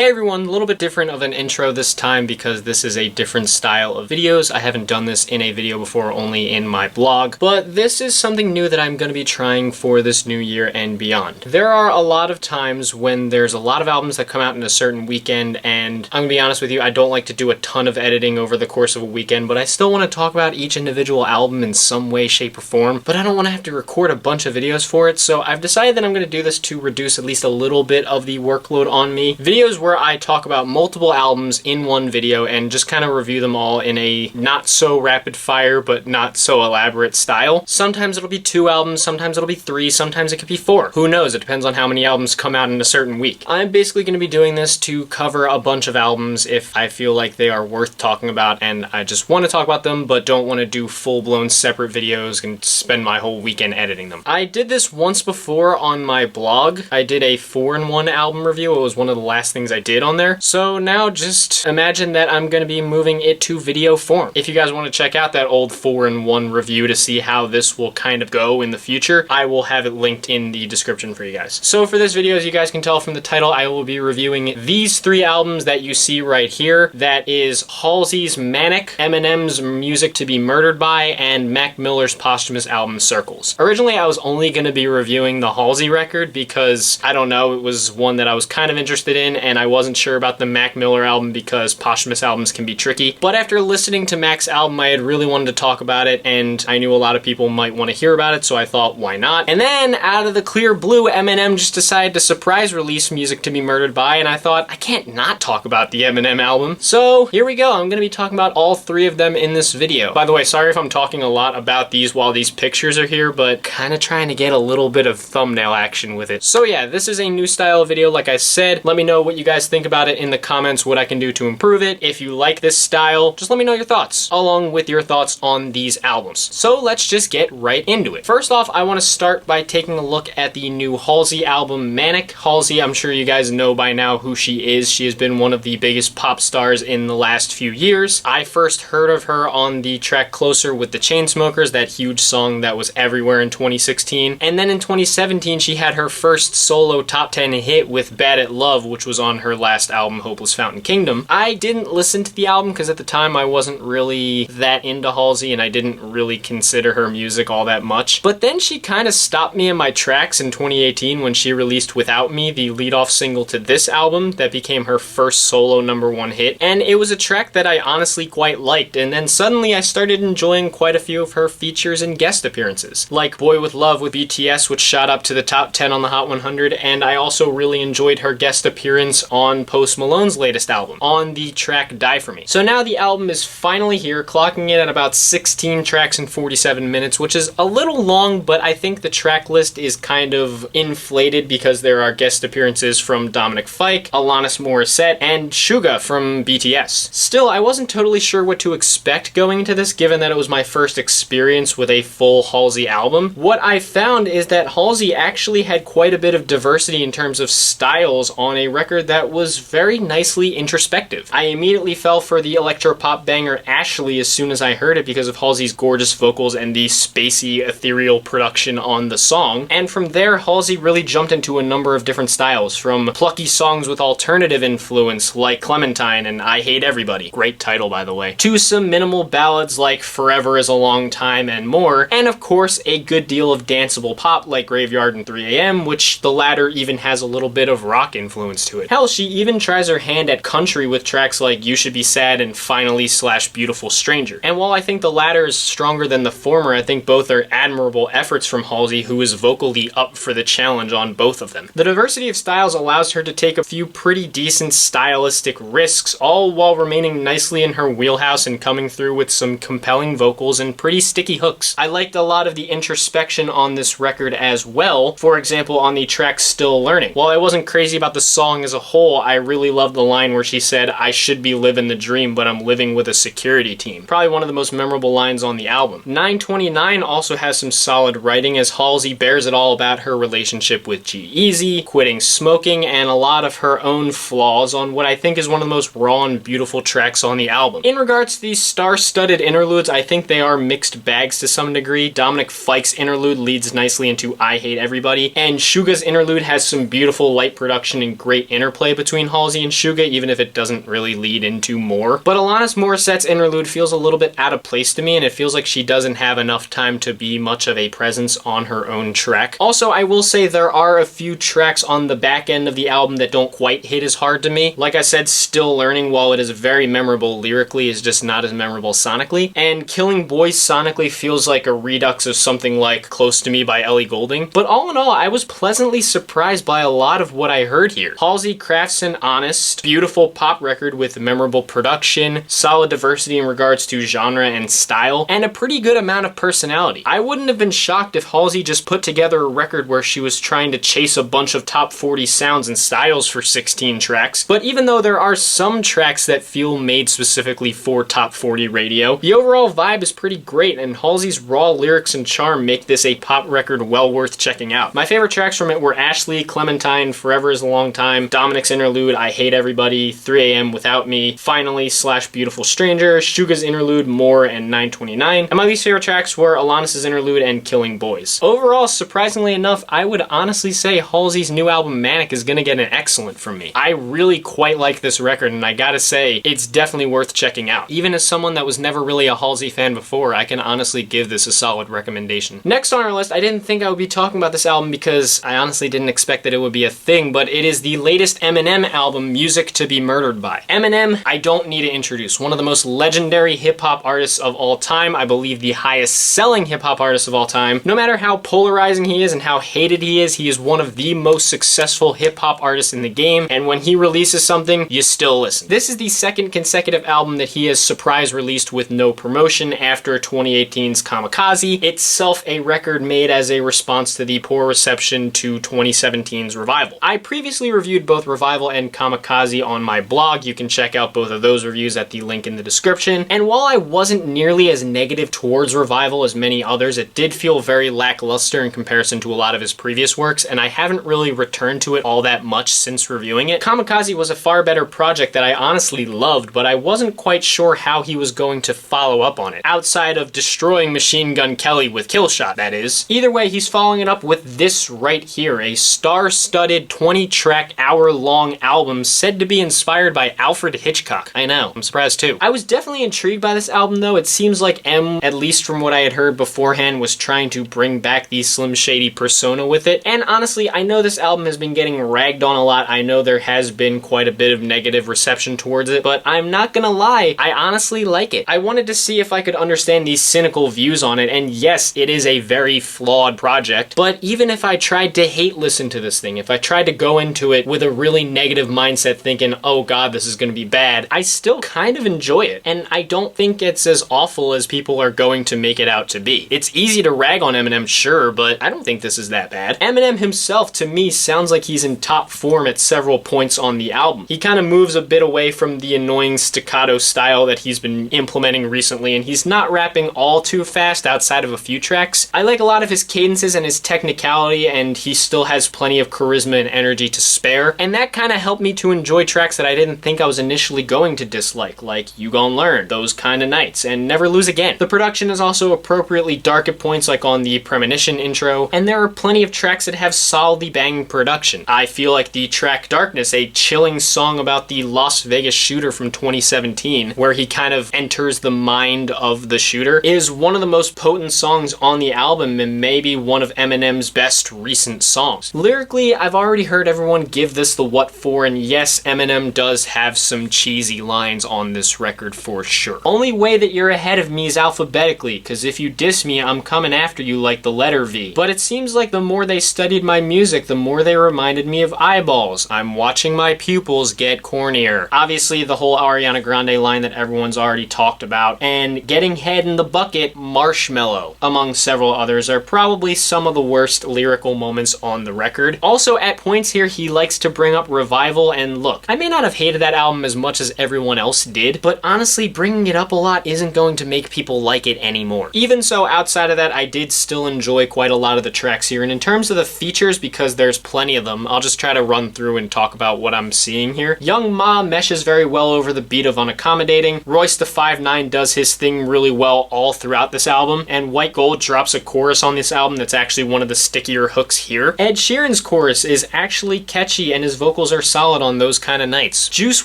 Hey everyone, a little bit different of an intro this time because this is a different style of videos. I haven't done this in a video before, only in my blog, but this is something new that I'm going to be trying for this new year and beyond. There are a lot of times when there's a lot of albums that come out in a certain weekend, and I'm going to be honest with you, I don't like to do a ton of editing over the course of a weekend, but I still want to talk about each individual album in some way, shape, or form, but I don't want to have to record a bunch of videos for it, so I've decided that I'm going to do this to reduce at least a little bit of the workload on me. Videos where I talk about multiple albums in one video and just kind of review them all in a not so rapid fire but not so elaborate style. Sometimes it'll be 2 albums, sometimes it'll be 3, sometimes it could be 4. Who knows? It depends on how many albums come out in a certain week. I'm basically going to be doing this to cover a bunch of albums if I feel like they are worth talking about and I just want to talk about them but don't want to do full-blown separate videos and spend my whole weekend editing them. I did this once before on my blog. I did a 4-in-1 album review. It was one of the last things I did on there. So now just imagine that I'm going to be moving it to video form. If you guys want to check out that old 4-in-1 review to see how this will kind of go in the future, I will have it linked in the description for you guys. So for this video, as you guys can tell from the title, I will be reviewing these 3 albums that you see right here. That is Halsey's Manic, Eminem's Music to be Murdered By, and Mac Miller's posthumous album Circles. Originally, I was only going to be reviewing the Halsey record because, I don't know, it was one that I was kind of interested in and I wasn't sure about the Mac Miller album because posthumous albums can be tricky. But after listening to Mac's album, I had really wanted to talk about it and I knew a lot of people might want to hear about it, so I thought, why not? And then, out of the clear blue, Eminem just decided to surprise release Music to be Murdered By, and I thought, I can't not talk about the Eminem album. So, here we go. I'm going to be talking about all 3 of them in this video. By the way, sorry if I'm talking a lot about these while these pictures are here, but kind of trying to get a little bit of thumbnail action with it. So yeah, this is a new style of video, like I said. Let me know what you guys think about it in the comments, what I can do to improve it. If you like this style, just let me know your thoughts, along with your thoughts on these albums. So let's just get right into it. First off, I want to start by taking a look at the new Halsey album, Manic. Halsey, I'm sure you guys know by now who she is. She has been one of the biggest pop stars in the last few years. I first heard of her on the track Closer with the Chainsmokers, that huge song that was everywhere in 2016. And then in 2017, she had her first solo top 10 hit with Bad at Love, which was on her last album, Hopeless Fountain Kingdom. I didn't listen to the album because at the time I wasn't really that into Halsey and I didn't really consider her music all that much. But then she kind of stopped me in my tracks in 2018 when she released Without Me, the lead-off single to this album that became her first solo #1 hit. And it was a track that I honestly quite liked, and then suddenly I started enjoying quite a few of her features and guest appearances, like Boy With Love with BTS, which shot up to the top 10 on the Hot 100, and I also really enjoyed her guest appearance on Post Malone's latest album, on the track Die For Me. So now the album is finally here, clocking in at about 16 tracks and 47 minutes, which is a little long, but I think the track list is kind of inflated because there are guest appearances from Dominic, Alanis Morissette, and SUGA from BTS. Still, I wasn't totally sure what to expect going into this, given that it was my first experience with a full Halsey album. What I found is that Halsey actually had quite a bit of diversity in terms of styles on a record that was very nicely introspective. I immediately fell for the electropop banger Ashley as soon as I heard it because of Halsey's gorgeous vocals and the spacey, ethereal production on the song. And from there, Halsey really jumped into a number of different styles, from plucky songs with alternative influence like Clementine and I Hate Everybody, great title by the way, to some minimal ballads like Forever Is a Long Time and more, and of course a good deal of danceable pop like Graveyard and 3 AM, which the latter even has a little bit of rock influence to it. Hell, she even tries her hand at country with tracks like You Should Be Sad and Finally / Beautiful Stranger. And while I think the latter is stronger than the former, I think both are admirable efforts from Halsey, who is vocally up for the challenge on both of them. The diversity of styles allows her to take a few pretty decent stylistic risks, all while remaining nicely in her wheelhouse and coming through with some compelling vocals and pretty sticky hooks. I liked a lot of the introspection on this record as well, for example on the track Still Learning. While I wasn't crazy about the song as a whole, I really loved the line where she said, "I should be living the dream, but I'm living with a security team." Probably one of the most memorable lines on the album. 929 also has some solid writing as Halsey bears it all about her relationship with G-Eazy, quitting smoking, and a lot of her own flaws on what I think is one of the most raw and beautiful tracks on the album. In regards to these star-studded interludes, I think they are mixed bags to some degree. Dominic Fike's interlude leads nicely into I Hate Everybody, and SUGA's interlude has some beautiful light production and great interplay interplay between Halsey and SUGA, even if it doesn't really lead into more. But Alanis Morissette's Interlude feels a little bit out of place to me, and it feels like she doesn't have enough time to be much of a presence on her own track. Also, I will say there are a few tracks on the back end of the album that don't quite hit as hard to me. Like I said, Still Learning, while it is very memorable lyrically, is just not as memorable sonically. And Killing Boys sonically feels like a redux of something like Close to Me by Ellie Goulding. But all in all, I was pleasantly surprised by a lot of what I heard here. Halsey crafts an honest, beautiful pop record with memorable production, solid diversity in regards to genre and style, and a pretty good amount of personality. I wouldn't have been shocked if Halsey just put together a record where she was trying to chase a bunch of top 40 sounds and styles for 16 tracks, but even though there are some tracks that feel made specifically for top 40 radio, the overall vibe is pretty great, and Halsey's raw lyrics and charm make this a pop record well worth checking out. My favorite tracks from it were Ashley, Clementine, Forever is a Long Time, Dominic's Interlude, I Hate Everybody, 3 AM Without Me, Finally / Beautiful Stranger, SUGA's Interlude, More, and 929. And my least favorite tracks were Alanis' Interlude and Killing Boys. Overall, surprisingly enough, I would honestly say Halsey's new album Manic is gonna get an excellent from me. I really quite like this record, and I gotta say, it's definitely worth checking out. Even as someone that was never really a Halsey fan before, I can honestly give this a solid recommendation. Next on our list, I didn't think I would be talking about this album because I honestly didn't expect that it would be a thing, but it is the latest Eminem album, Music to Be Murdered By. Eminem, I don't need to introduce. One of the most legendary hip-hop artists of all time, I believe the highest selling hip-hop artist of all time. No matter how polarizing he is and how hated he is one of the most successful hip-hop artists in the game, and when he releases something, you still listen. This is the second consecutive album that he has surprise released with no promotion after 2018's Kamikaze, itself a record made as a response to the poor reception to 2017's Revival. I previously reviewed both Revival and Kamikaze on my blog. You can check out both of those reviews at the link in the description. And while I wasn't nearly as negative towards Revival as many others, it did feel very lackluster in comparison to a lot of his previous works, and I haven't really returned to it all that much since reviewing it. Kamikaze was a far better project that I honestly loved, but I wasn't quite sure how he was going to follow up on it, outside of destroying Machine Gun Kelly with Killshot, that is. Either way, he's following it up with this right here, a star-studded 20-track, hour-long album said to be inspired by Alfred Hitchcock. I know, I'm surprised too. I was definitely intrigued by this album though. It seems like M, at least from what I had heard beforehand, was trying to bring back the Slim Shady persona with it. And honestly, I know this album has been getting ragged on a lot. I know there has been quite a bit of negative reception towards it, but I'm not gonna lie, I honestly like it. I wanted to see if I could understand these cynical views on it, and yes, it is a very flawed project, but even if I tried to hate listen to this thing, if I tried to go into it with a really negative mindset thinking, oh god, this is gonna be bad, I still kind of enjoy it, and I don't think it's as awful as people are going to make it out to be. It's easy to rag on Eminem, sure, but I don't think this is that bad. Eminem himself, to me, sounds like he's in top form at several points on the album. He kind of moves a bit away from the annoying staccato style that he's been implementing recently, and he's not rapping all too fast outside of a few tracks. I like a lot of his cadences and his technicality, and he still has plenty of charisma and energy to spare, and that kind of helped me to enjoy tracks that I didn't think I was initially going to dislike, like You Gon' Learn, Those Kinda Nights, and Never Lose Again. The production is also appropriately dark at points, like on the Premonition intro, and there are plenty of tracks that have solidly banging production. I feel like the track Darkness, a chilling song about the Las Vegas shooter from 2017, where he kind of enters the mind of the shooter, is one of the most potent songs on the album and maybe one of Eminem's best recent songs. Lyrically, I've already heard everyone give this the what for, and yes, Eminem does have some cheesy lines on this record for sure. Only way that you're ahead of me is alphabetically, cause if you diss me, I'm coming after you like the letter V. But it seems like the more they studied my music, the more they reminded me of eyeballs. I'm watching my pupils get cornier. Obviously, the whole Ariana Grande line that everyone's already talked about, and Getting Head in the Bucket, Marshmallow, among several others, are probably some of the worst lyrical moments on the record. Also, at points here, he likes to bring up Revival, and look, I may not have hated that album as much as everyone else did, but honestly, bringing it up a lot isn't going to make people like it anymore. Even so, outside of that, I did still enjoy quite a lot of the tracks here, and in terms of the features, because there's plenty of them, I'll just try to run through and talk about what I'm seeing here. Young Ma meshes very well over the beat of Unaccommodating, Royce the 5'9" does his thing really well all throughout this album, and White Gold drops a chorus on this album that's actually one of the stickier hooks here. Ed Sheeran's chorus is actually catchy, and his vocal vocals are solid on Those Kinda Nights. Juice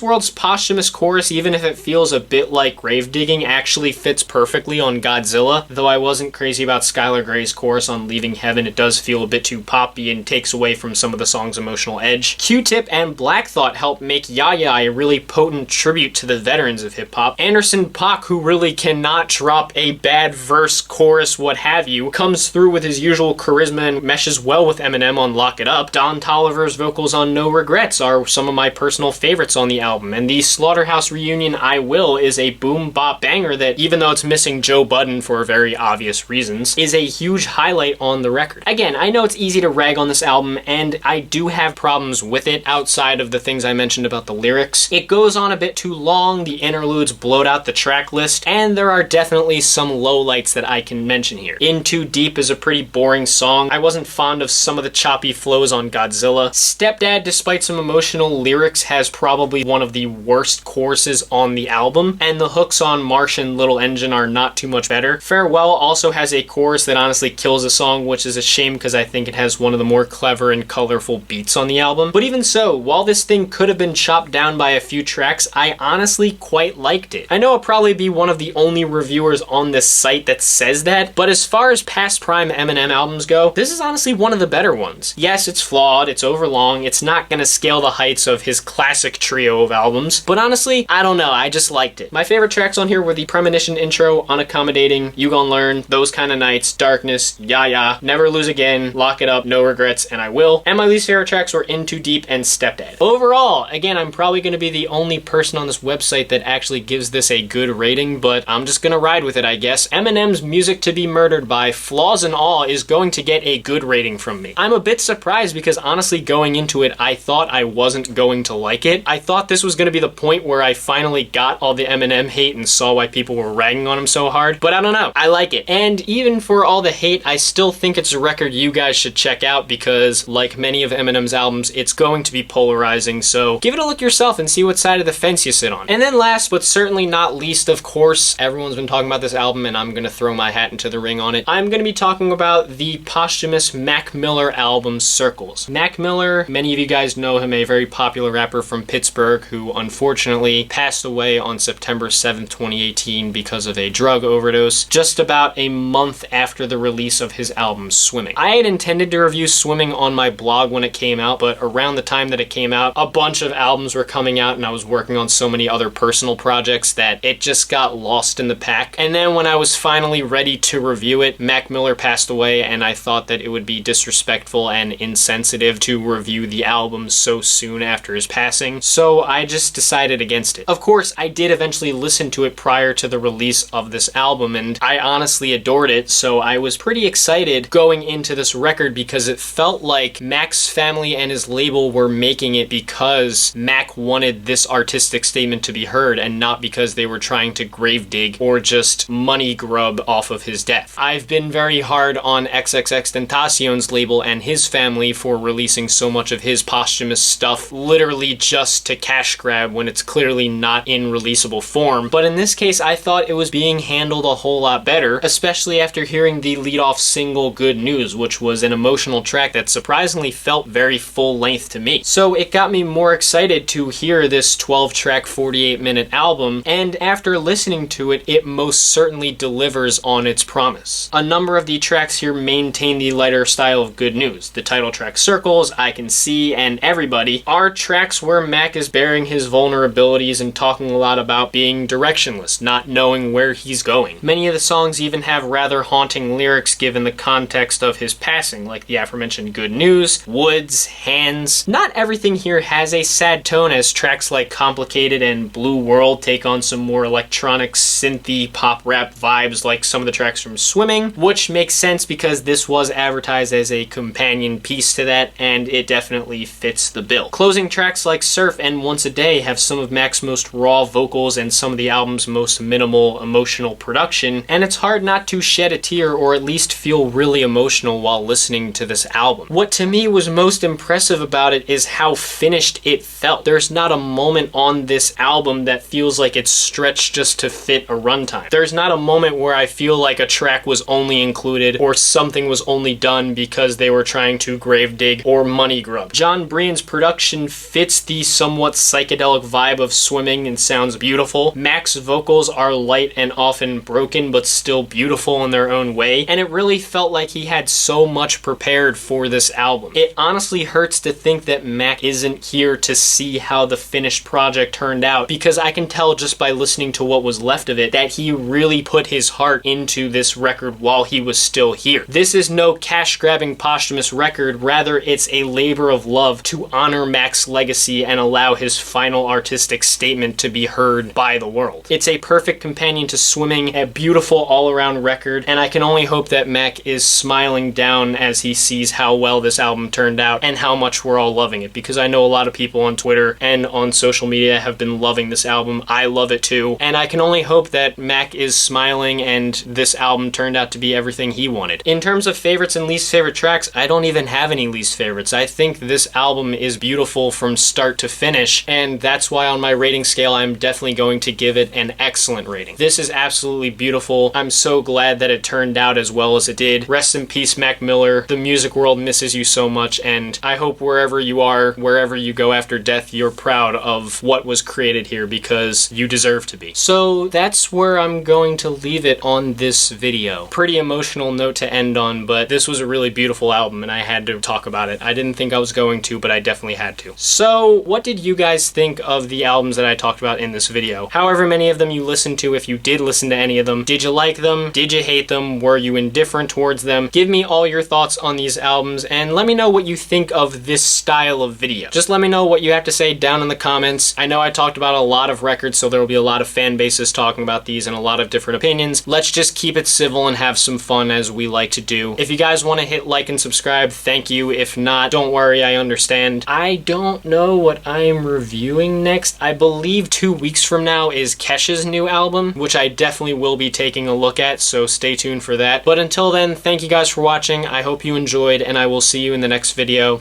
WRLD's posthumous chorus, even if it feels a bit like grave digging, actually fits perfectly on Godzilla. Though I wasn't crazy about Skylar Grey's chorus on Leaving Heaven, it does feel a bit too poppy and takes away from some of the song's emotional edge. Q-Tip and Black Thought help make Ya Ya a really potent tribute to the veterans of hip-hop. Anderson .Paak, who really cannot drop a bad verse, chorus, what have you, comes through with his usual charisma and meshes well with Eminem on Lock It Up. Don Toliver's vocals on No Regrets are some of my personal favorites on the album, and the Slaughterhouse reunion I Will is a boom bop banger that, even though it's missing Joe Budden for very obvious reasons, is a huge highlight on the record. Again, I know it's easy to rag on this album, and I do have problems with it outside of the things I mentioned about the lyrics. It goes on a bit too long, the interludes bloat out the track list, and there are definitely some lowlights that I can mention here. In Too Deep is a pretty boring song. I wasn't fond of some of the choppy flows on Godzilla. Stepdad, despite some emotional lyrics, has probably one of the worst choruses on the album, and the hooks on Marsh and Little Engine are not too much better. Farewell also has a chorus that honestly kills the song, which is a shame because I think it has one of the more clever and colorful beats on the album. But even so, while this thing could have been chopped down by a few tracks, I honestly quite liked it. I know I'll probably be one of the only reviewers on this site that says that, but as far as past prime Eminem albums go, this is honestly one of the better ones. Yes, it's flawed, it's overlong, it's not gonna scale the heights of his classic trio of albums, but honestly, I don't know, I just liked it. My favorite tracks on here were the Premonition intro, Unaccommodating, You Gon' Learn, Those Kinda Nights, Darkness, Ya Ya, Never Lose Again, Lock It Up, No Regrets, and I Will. And my least favorite tracks were In Too Deep and Stepdad. Overall, again, I'm probably gonna be the only person on this website that actually gives this a good rating, but I'm just gonna ride with it, I guess. Eminem's Music to Be Murdered by, flaws and all, is going to get a good rating from me. I'm a bit surprised because honestly going into it, I thought I wasn't going to like it. I thought this was gonna be the point where I finally got all the Eminem hate and saw why people were ragging on him so hard, but I don't know. I like it. And even for all the hate, I still think it's a record you guys should check out because, like many of Eminem's albums, it's going to be polarizing, so give it a look yourself and see what side of the fence you sit on. And then last, but certainly not least, of course, everyone's been talking about this album and I'm gonna throw my hat into the ring on it. I'm gonna be talking about the posthumous Mac Miller album, Circles. Mac Miller, many of you guys know him, a very popular rapper from Pittsburgh who unfortunately passed away on September 7th, 2018 because of a drug overdose, just about a month after the release of his album, Swimming. I had intended to review Swimming on my blog when it came out, but around the time that it came out, a bunch of albums were coming out and I was working on so many other personal projects that it just got lost in the pack. And then when I was finally ready to review it, Mac Miller passed away and I thought that it would be disrespectful and insensitive to review the album so soon after his passing, so I just decided against it. Of course, I did eventually listen to it prior to the release of this album and I honestly adored it, so I was pretty excited going into this record because it felt like Mac's family and his label were making it because Mac wanted this artistic statement to be heard and not because they were trying to grave dig or just money grub off of his death. I've been very hard on XXXTentacion's label and his family for releasing so much of his posthumous stuff literally just to cash grab when it's clearly not in releasable form, but in this case I thought it was being handled a whole lot better, especially after hearing the lead-off single Good News, which was an emotional track that surprisingly felt very full-length to me. So it got me more excited to hear this 12-track, 48-minute album, and after listening to it, it most certainly delivers on its promise. A number of the tracks here maintain the lighter style of Good News. The title track Circles, I Can See, and Everybody are tracks where Mac is bearing his vulnerabilities and talking a lot about being directionless, not knowing where he's going. Many of the songs even have rather haunting lyrics given the context of his passing, like the aforementioned Good News, Woods, Hands. Not everything here has a sad tone, as tracks like Complicated and Blue World take on some more electronic, synthy, pop rap vibes like some of the tracks from Swimming, which makes sense because this was advertised as a companion piece to that, and it definitely fits the bill. Closing tracks like Surf and Once a Day have some of Mac's most raw vocals and some of the album's most minimal emotional production, and it's hard not to shed a tear or at least feel really emotional while listening to this album. What to me was most impressive about it is how finished it felt. There's not a moment on this album that feels like it's stretched just to fit a runtime. There's not a moment where I feel like a track was only included or something was only done because they were trying to grave dig or money grub. John Brien's Clementine's production fits the somewhat psychedelic vibe of Swimming and sounds beautiful. Mac's vocals are light and often broken, but still beautiful in their own way, and it really felt like he had so much prepared for this album. It honestly hurts to think that Mac isn't here to see how the finished project turned out, because I can tell just by listening to what was left of it that he really put his heart into this record while he was still here. This is no cash-grabbing posthumous record, rather it's a labor of love to honor Mac's legacy and allow his final artistic statement to be heard by the world. It's a perfect companion to Swimming, a beautiful all-around record, and I can only hope that Mac is smiling down as he sees how well this album turned out and how much we're all loving it, because I know a lot of people on Twitter and on social media have been loving this album. I love it too, and I can only hope that Mac is smiling and this album turned out to be everything he wanted. In terms of favorites and least favorite tracks, I don't even have any least favorites. I think this album is beautiful from start to finish, and that's why on my rating scale I'm definitely going to give it an excellent rating. This is absolutely beautiful. I'm so glad that it turned out as well as it did. Rest in peace, Mac Miller. The music world misses you so much, and I hope wherever you are, wherever you go after death, you're proud of what was created here, because you deserve to be. So that's where I'm going to leave it on this video. Pretty emotional note to end on, but this was a really beautiful album and I had to talk about it. I didn't think I was going to, but I definitely had to. So what did you guys think of the albums that I talked about in this video? However many of them you listened to, if you did listen to any of them, did you like them? Did you hate them? Were you indifferent towards them? Give me all your thoughts on these albums and let me know what you think of this style of video. Just let me know what you have to say down in the comments. I know I talked about a lot of records, so there will be a lot of fan bases talking about these and a lot of different opinions. Let's just keep it civil and have some fun as we like to do. If you guys want to hit like and subscribe, thank you. If not, don't worry, I understand. I don't know what I'm reviewing next. I believe 2 weeks from now is Kesha's new album, which I definitely will be taking a look at, so stay tuned for that. But until then, thank you guys for watching. I hope you enjoyed, and I will see you in the next video.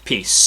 Peace.